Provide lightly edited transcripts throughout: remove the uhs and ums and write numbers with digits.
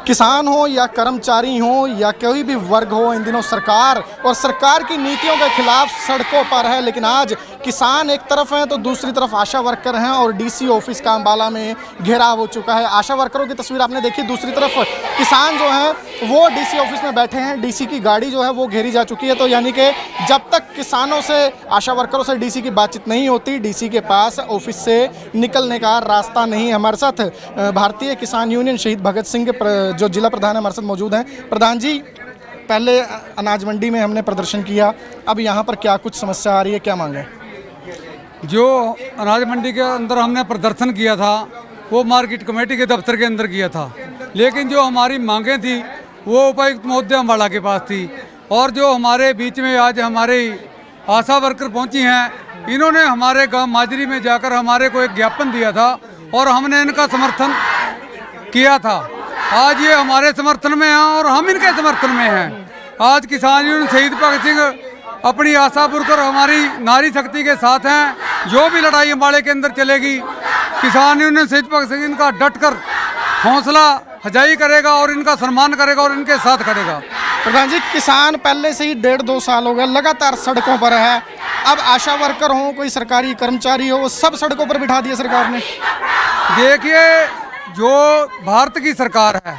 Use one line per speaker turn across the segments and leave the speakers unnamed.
किसान हो या कर्मचारी हो या कोई भी वर्ग हो, इन दिनों सरकार और सरकार की नीतियों के खिलाफ सड़कों पर है। लेकिन आज किसान एक तरफ हैं तो दूसरी तरफ आशा वर्कर हैं और डीसी ऑफिस का अम्बाला में घेराव हो चुका है। आशा वर्करों की तस्वीर आपने देखी, दूसरी तरफ किसान जो हैं वो डीसी ऑफिस में बैठे हैं। डीसी की गाड़ी जो है वो घेरी जा चुकी है। तो यानी कि जब तक किसानों से, आशा वर्करों से डीसी की बातचीत नहीं होती, डीसी के पास ऑफिस से निकलने का रास्ता नहीं है। हमारे साथ भारतीय किसान यूनियन शहीद भगत सिंह के जो जिला प्रधान है हमारे साथ मौजूद हैं। प्रधान जी, पहले अनाज मंडी में हमने प्रदर्शन किया, अब यहाँ पर क्या कुछ समस्या आ रही है, क्या मांगे?
जो अनाज मंडी के अंदर हमने प्रदर्शन किया था वो मार्केट कमेटी के दफ्तर के अंदर किया था, लेकिन जो हमारी मांगें थी वो उपायुक्त महोदय अम्बाला के पास थी। और जो हमारे बीच में आज हमारे आशा वर्कर पहुंची हैं, इन्होंने हमारे गांव माजरी में जाकर हमारे को एक ज्ञापन दिया था और हमने इनका समर्थन किया था। आज ये हमारे समर्थन में हैं और हम इनके समर्थन में हैं। आज किसान यूनियन शहीद भगत सिंह अपनी आशा वर्कर हमारी नारी शक्ति के साथ हैं। जो भी लड़ाई अम्बाड़े के अंदर चलेगी, किसान यूनियन शहीद भगत सिंह इनका डटकर हौसला अफजाई करेगा और इनका सम्मान करेगा और इनके साथ करेगा।
प्रधान जी, किसान पहले से ही 1.5-2 साल हो गए लगातार सड़कों पर है। अब आशा वर्कर हो, कोई सरकारी कर्मचारी हो, वो सब सड़कों पर बिठा दिया सरकार ने।
देखिए, जो भारत की सरकार है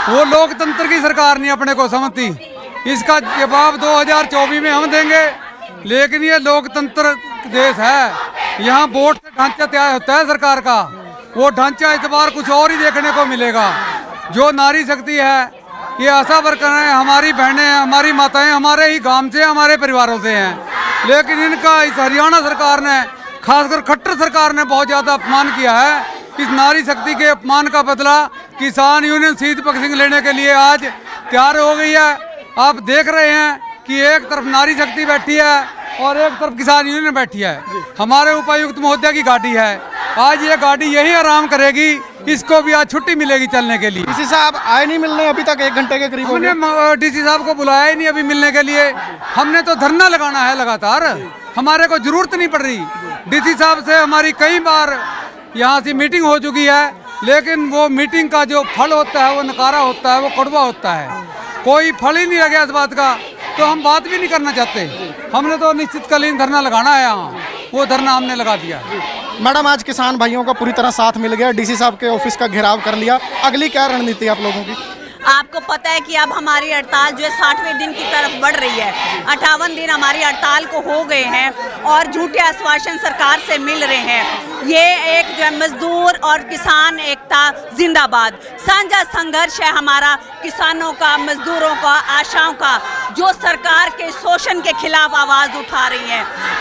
वो लोकतंत्र की सरकार नहीं अपने को समझती। इसका जवाब 2024 में हम देंगे। लेकिन ये लोकतंत्र देश है, यहाँ वोट से ढांचा तय होता है सरकार का। वो ढांचा इस बार कुछ और ही देखने को मिलेगा। जो नारी शक्ति है, ये आशा वर्कर हैं, हमारी बहनें हैं, हमारी माताएं हमारे ही गांव से, हमारे परिवारों से हैं। लेकिन इनका इस हरियाणा सरकार ने, खासकर खट्टर सरकार ने बहुत ज़्यादा अपमान किया है। इस नारी शक्ति के अपमान का बदला किसान यूनियन शहीद भगत सिंह लेने के लिए आज तैयार हो गई है। आप देख रहे हैं कि एक तरफ नारी शक्ति बैठी है और एक तरफ किसान यूनियन बैठी है। हमारे उपायुक्त महोदय की गाड़ी है, आज ये गाड़ी यही आराम करेगी। इसको भी आज छुट्टी मिलेगी चलने के लिए।
डीसी साहब आए नहीं मिलने अभी तक, 1 घंटे के करीब हो गए।
हमने डीसी साहब को बुलाया ही नहीं अभी मिलने के लिए। हमने तो धरना लगाना है लगातार, हमारे को जरूरत नहीं पड़ रही। डीसी साहब से हमारी कई बार यहाँ से मीटिंग हो चुकी है, लेकिन वो मीटिंग का जो फल होता है वो नकारा होता है, वो कड़वा होता है। कोई फल ही नहीं लगा इस बात का, तो हम बात भी नहीं करना चाहते। हमने तो निश्चितकालीन धरना लगाना है यहाँ, वो धरना हमने लगा दिया।
मैडम, आज किसान भाइयों का पूरी तरह साथ मिल गया, डीसी साहब के ऑफिस का घेराव कर लिया, अगली क्या रणनीति है आप लोगों की?
आपको पता है कि अब हमारी हड़ताल जो है 60वें दिन की तरफ बढ़ रही है। 58 दिन हमारी हड़ताल को हो गए हैं और झूठे आश्वासन सरकार से मिल रहे हैं। ये एक जो है मजदूर और किसान एकता जिंदाबाद साझा संघर्ष है हमारा, किसानों का, मजदूरों का, आशाओं का, जो सरकार के शोषण के खिलाफ आवाज़ उठा रही है।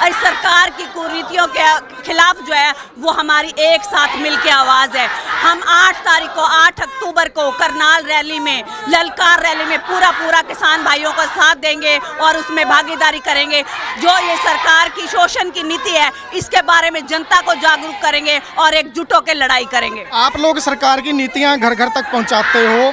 इस सरकार की कुरीतियों के खिलाफ जो है वो हमारी एक साथ मिल के आवाज़ है। हम 8 अक्टूबर को करनाल रैली में, ललकार रैली में पूरा किसान भाइयों का साथ देंगे और उसमें भागीदारी करेंगे। जो ये सरकार की शोषण की नीति है, इसके बारे में जनता को जागरूक करेंगे और एकजुट होकर लड़ाई करेंगे।
आप लोग सरकार की नीतियां घर घर तक पहुंचाते हो,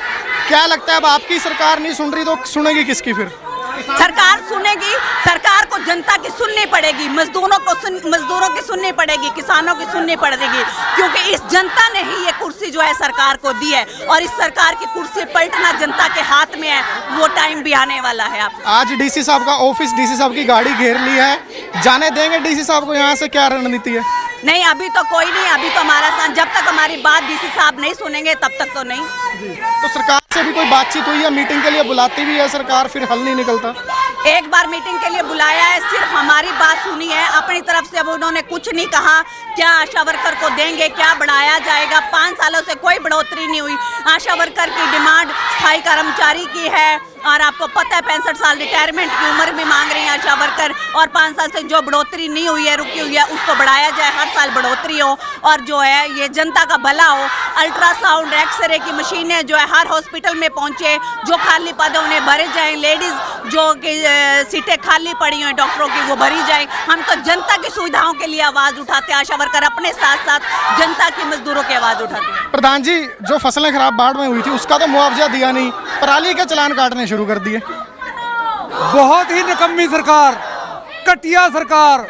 क्या लगता है अब आपकी सरकार नहीं सुन रही तो सुनेगी किसकी? फिर
सरकार सुनेगी, सरकार को जनता की सुननी पड़ेगी, मजदूरों की सुननी पड़ेगी, किसानों की सुननी पड़ेगी, क्योंकि इस जनता ने ही ये कुर्सी जो है सरकार को दी है और इस सरकार की कुर्सी पलटना जनता के हाथ में है। वो टाइम भी आने वाला है। आप
आज डीसी साहब का ऑफिस, डीसी साहब की गाड़ी घेर ली है, जाने देंगे डीसी साहब को यहाँ से? क्या रणनीति है?
नहीं, अभी तो कोई नहीं। अभी तो हमारा साथ, जब तक हमारी बात डीसी साहब नहीं सुनेंगे तब तक तो नहीं।
तो सरकार से भी कोई बातचीत हुई है? मीटिंग के लिए बुलाती भी है सरकार, फिर हल नहीं निकलता?
एक बार मीटिंग के लिए बुलाया है, सिर्फ हमारी बात सुनी है, अपनी तरफ से अब उन्होंने कुछ नहीं कहा। क्या आशा वर्कर को देंगे, क्या बढ़ाया जाएगा? 5 सालों से कोई बढ़ोतरी नहीं हुई। आशा वर्कर की डिमांड स्थायी कर्मचारी की है और आपको पता है 65 साल रिटायरमेंट की उम्र भी मांग रही है आशा वर्कर। और 5 साल से जो बढ़ोतरी नहीं हुई है, रुकी हुई है, उसको बढ़ाया जाए, हर साल बढ़ोतरी हो और जो है ये जनता का भला हो। अल्ट्रासाउंड, एक्सरे की मशीनें जो है हर हॉस्पिटल में पहुंचे, जो खाली पद उन्हें भरे जाएं, लेडीज़ जो कि सीटें खाली पड़ी हुई डॉक्टरों की वो भरी जाएं। हम तो जनता की सुविधाओं के लिए आवाज़ उठाते हैं, आशा वर्कर अपने साथ साथ जनता की, मजदूरों की आवाज़ उठाते हैं।
प्रधान जी, जो फसलें खराब बाढ़ में हुई थी उसका तो मुआवजा दिया नहीं, पराली के चालान काटने शुरू कर दिए।
बहुत ही निकम्मी सरकार, कटिया सरकार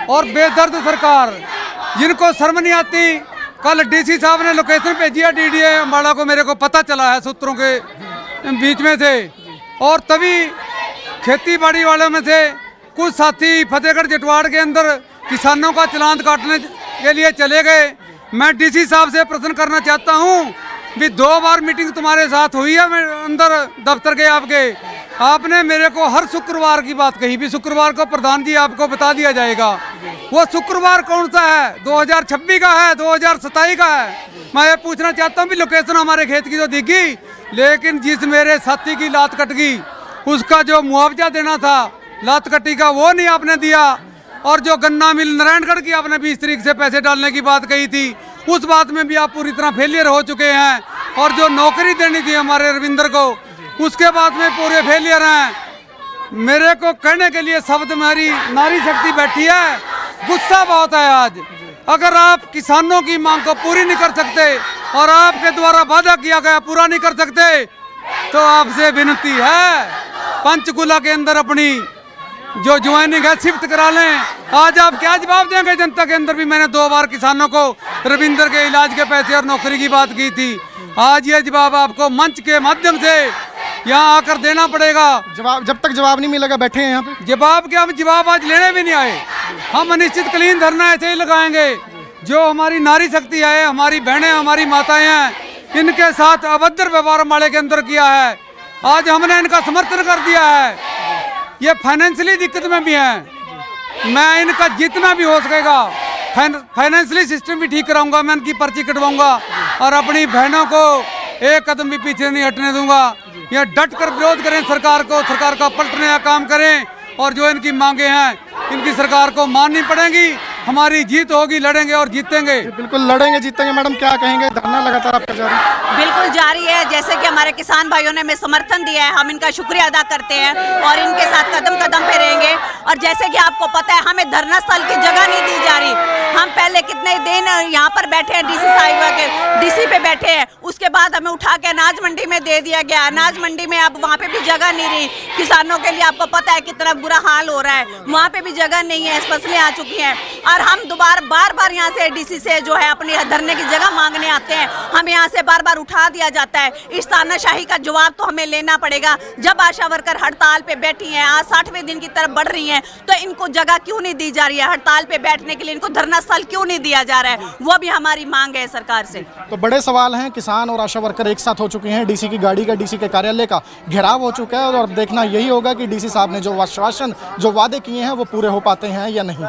और बेदर्द सरकार, जिनको शर्म नहीं आती कल डीसी साहब ने लोकेशन भेजी है डीडीए अम्बाड़ा को, मेरे को पता चला है सूत्रों के बीच में से, और तभी खेती बाड़ी वालों में से कुछ साथी फतेहगढ़ जटवाड़ के अंदर किसानों का चालान काटने के लिए चले गए। मैं डीसी साहब से प्रश्न करना चाहता हूं भी 2 बार मीटिंग तुम्हारे साथ हुई है मैं अंदर दफ्तर के आपके, आपने मेरे को हर शुक्रवार की बात कही भी शुक्रवार को प्रधान जी आपको बता दिया जाएगा। वो शुक्रवार कौन सा है? 2026 का है, 2027 का है? मैं ये पूछना चाहता हूँ भी लोकेशन हमारे खेत की तो दिखी, लेकिन जिस मेरे साथी की लात कट गई उसका जो मुआवजा देना था लात कटी का वो नहीं आपने दिया, और जो गन्ना मिल नारायणगढ़ की आपने 20 तारीख से पैसे डालने की बात कही थी उस बात में भी आप पूरी तरह फेलियर हो चुके हैं, और जो नौकरी देनी थी हमारे रविंदर को उसके बाद में पूरे फेलियर हैं। मेरे को कहने के लिए शब्द मेरी नारी शक्ति बैठी है, गुस्सा बहुत है आज। अगर आप किसानों की मांग को पूरी नहीं कर सकते और आपके द्वारा वादा किया गया पूरा नहीं कर सकते तो आपसे विनती है पंचकुला के अंदर अपनी जो ज्वाइनिंग है शिफ्ट करा लें। आज आप क्या जवाब देंगे जनता के अंदर? भी मैंने 2 बार किसानों को रविंदर के इलाज के पैसे और नौकरी की बात की थी, आज ये जवाब आपको मंच के माध्यम से यहाँ आकर देना पड़ेगा।
जवाब जब तक जवाब नहीं मिलेगा बैठे हैं यहाँ पे।
जवाब के हम जवाब आज लेने भी नहीं आए, हम अनिश्चितकालीन धरना ऐसे ही लगाएंगे। जो हमारी नारी शक्ति है, हमारी बहनें, हमारी माताएं हैं, इनके साथ अभद्र व्यवहार हमारे के अंदर किया है, आज हमने इनका समर्थन कर दिया है। ये फाइनेंशियली दिक्कत में भी हैं, मैं इनका जितना भी हो सकेगा फाइनेंशियली सिस्टम भी ठीक कराऊंगा, मैं इनकी पर्ची कटवाऊंगा और अपनी बहनों को एक कदम भी पीछे नहीं हटने दूंगा। ये डट कर विरोध करें सरकार को, सरकार का पलटने का काम करें, और जो इनकी मांगे हैं इनकी सरकार को माननी पड़ेगी। हमारी जीत होगी, लड़ेंगे और जीतेंगे।
बिल्कुल लड़ेंगे जीतेंगे। मैडम क्या कहेंगे? धरना लगातार आपका जारी?
बिल्कुल जारी है। जैसे कि हमारे किसान भाइयों ने हमें समर्थन दिया है, हम इनका शुक्रिया अदा करते हैं और इनके साथ कदम कदम पे रहेंगे। और जैसे कि आपको पता है हमें धरना स्थल की जगह नहीं दी जा रही। हम पहले कितने दिन यहाँ पर बैठे हैं, डीसी साहिबा के डीसी पे बैठे हैं, उसके बाद हमें उठा के अनाज मंडी में दे दिया गया। अनाज मंडी में अब वहाँ पे भी जगह नहीं रही किसानों के लिए। आपको पता है कितना बुरा हाल हो रहा है, वहाँ पे भी जगह नहीं है, फसलें आ चुकी हैं। और हम बार बार यहाँ से डीसी से जो है अपनी धरने की जगह मांगने आते हैं, हम यहाँ से बार बार उठा दिया जाता है। इस तानाशाही का जवाब तो हमें लेना पड़ेगा। जब आशा वर्कर हड़ताल पे बैठी हैं, आज 60वें दिन की तरफ बढ़ रही हैं, तो इनको जगह क्यों नहीं दी जा रही है? हड़ताल पे बैठने के लिए इनको धरना स्थल क्यों नहीं दिया जा रहा है? वो भी हमारी मांग है सरकार से।
तो बड़े सवाल हैं। किसान और आशा वर्कर एक साथ हो चुके हैं, डीसी की गाड़ी का, डीसी के कार्यालय का घेराव हो चुका है, और देखना यही होगा कि डीसी साहब ने जो आश्वासन, जो वादे किए हैं वो पूरे हो पाते हैं या नहीं।